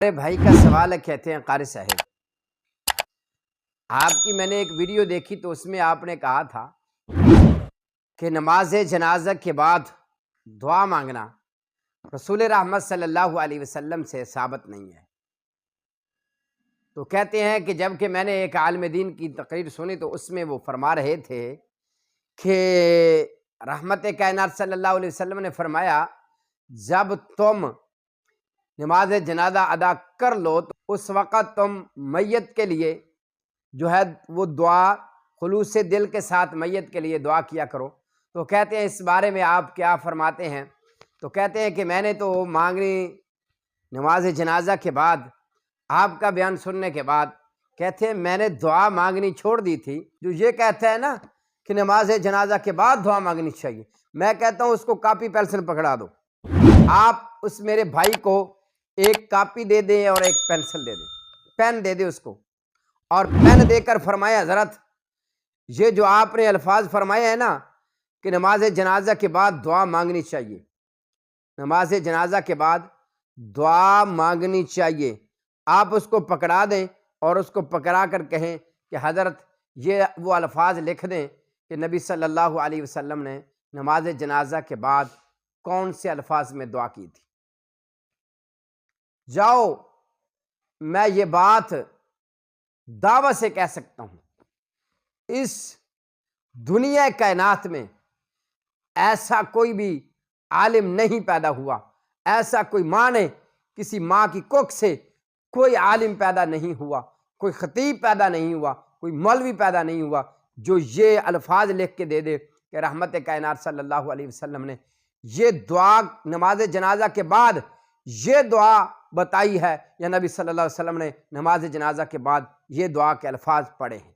میرے بھائی کا سوال ہے، کہتے ہیں قاری صاحب آپ کی میں نے ایک ویڈیو دیکھی تو اس میں آپ نے کہا تھا کہ نماز جنازہ کے بعد دعا مانگنا رسول رحمت صلی اللہ علیہ وسلم سے ثابت نہیں ہے۔ تو کہتے ہیں کہ جب کہ میں نے ایک عالم دین کی تقریر سنی تو اس میں وہ فرما رہے تھے کہ رحمت کائنات صلی اللہ علیہ وسلم نے فرمایا جب تم نماز جنازہ ادا کر لو تو اس وقت تم میت کے لیے جو ہے وہ دعا خلوص دل کے ساتھ میت کے لیے دعا کیا کرو۔ تو کہتے ہیں اس بارے میں آپ کیا فرماتے ہیں؟ تو کہتے ہیں کہ میں نے تو مانگنی نماز جنازہ کے بعد آپ کا بیان سننے کے بعد کہتے ہیں میں نے دعا مانگنی چھوڑ دی تھی۔ جو یہ کہتا ہے نا کہ نماز جنازہ کے بعد دعا مانگنی چاہیے، میں کہتا ہوں اس کو کاپی پینسل پکڑا دو، آپ اس میرے بھائی کو ایک کاپی دے دیں اور ایک پینسل دے دیں، پین دے دیں اس کو، اور پین دے کر فرمایا حضرت یہ جو آپ نے الفاظ فرمائے ہیں نا کہ نماز جنازہ کے بعد دعا مانگنی چاہیے، نماز جنازہ کے بعد دعا مانگنی چاہیے، آپ اس کو پکڑا دیں اور اس کو پکڑا کر کہیں کہ حضرت یہ وہ الفاظ لکھ دیں کہ نبی صلی اللہ علیہ وسلم نے نماز جنازہ کے بعد کون سے الفاظ میں دعا کی تھی۔ جاؤ میں یہ بات دعوی سے کہہ سکتا ہوں اس دنیا کائنات میں ایسا کوئی بھی عالم نہیں پیدا ہوا، ایسا کوئی ماں نے کسی ماں کی کوکھ سے کوئی عالم پیدا نہیں ہوا، کوئی خطیب پیدا نہیں ہوا، کوئی مولوی پیدا نہیں ہوا جو یہ الفاظ لکھ کے دے دے کہ رحمت کائنات صلی اللہ علیہ وسلم نے یہ دعا نماز جنازہ کے بعد یہ دعا بتائی ہے، یا نبی صلی اللہ علیہ وسلم نے نماز جنازہ کے بعد یہ دعا کے الفاظ پڑھے ہیں۔